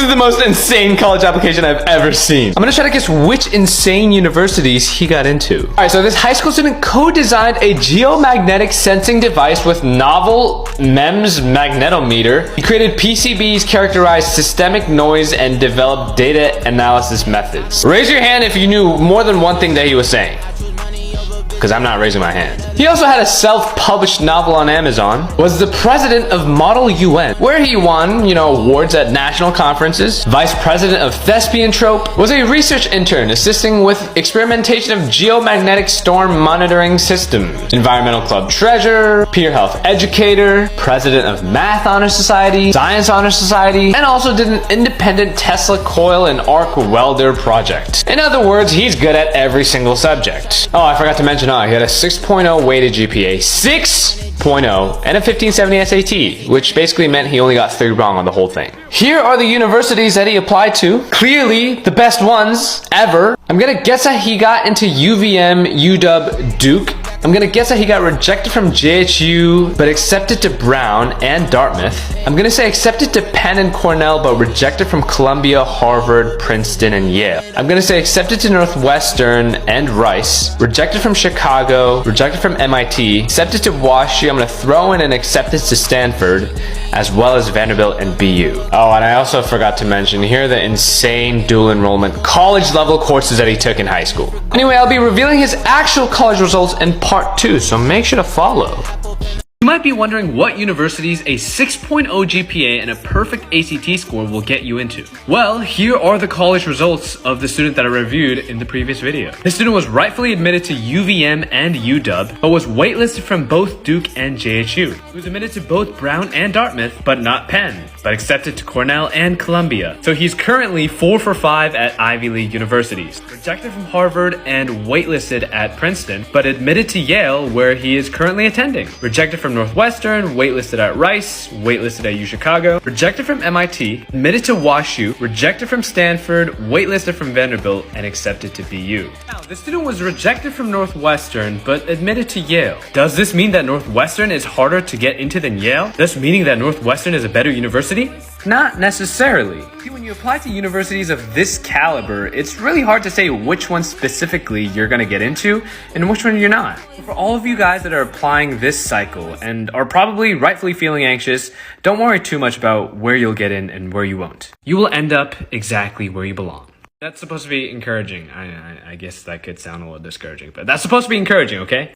is the most insane college application I've ever seen. I'm gonna try to guess which insane universities he got into. All right, so this high school student co-designed a geomagnetic sensing device with novel MEMS magnetometer. He created PCBs, characterized systemic noise, and developed data analysis methods. Raise your hand if you knew more than one thing that he was saying, because I'm not raising my hand. He also had a self-published novel on Amazon, was the president of Model UN, where he won, awards at national conferences, vice president of Thespian Trope, was a research intern assisting with experimentation of geomagnetic storm monitoring systems, environmental club treasurer, peer health educator, president of Math Honor Society, Science Honor Society, and also did an independent Tesla coil and arc welder project. In other words, he's good at every single subject. Oh, I forgot to mention, he had a 6.0 weighted GPA, 6.0, and a 1570 SAT, which basically meant he only got 3 wrong on the whole thing. Here are the universities that he applied to. Clearly, the best ones ever. I'm gonna guess that he got into UVM, UW, Duke. I'm gonna guess that he got rejected from JHU, but accepted to Brown and Dartmouth. I'm gonna say accepted to Penn and Cornell, but rejected from Columbia, Harvard, Princeton, and Yale. I'm gonna say accepted to Northwestern and Rice, rejected from Chicago, rejected from MIT, accepted to WashU. I'm gonna throw in an acceptance to Stanford, as well as Vanderbilt and BU. Oh, and I also forgot to mention, here are the insane dual enrollment college level courses that he took in high school. Anyway, I'll be revealing his actual college results in part 2, so make sure to follow. You might be wondering what universities a 6.0 GPA and a perfect ACT score will get you into. Well, here are the college results of the student that I reviewed in the previous video. The student was rightfully admitted to UVM and UW, but was waitlisted from both Duke and JHU. He was admitted to both Brown and Dartmouth, but not Penn, but accepted to Cornell and Columbia. So he's currently 4 for 5 at Ivy League universities. Rejected from Harvard and waitlisted at Princeton, but admitted to Yale, where he is currently attending. Rejected from Northwestern, waitlisted at Rice, waitlisted at UChicago, rejected from MIT, admitted to WashU, rejected from Stanford, waitlisted from Vanderbilt, and accepted to BU. Now, the student was rejected from Northwestern, but admitted to Yale. Does this mean that Northwestern is harder to get into than Yale, thus meaning that Northwestern is a better university? Not necessarily. When you apply to universities of this caliber, it's really hard to say which one specifically you're gonna get into and which one you're not. For all of you guys that are applying this cycle and are probably rightfully feeling anxious, don't worry too much about where you'll get in and where you won't. You will end up exactly where you belong. That's supposed to be encouraging. I guess that could sound a little discouraging, but that's supposed to be encouraging, okay?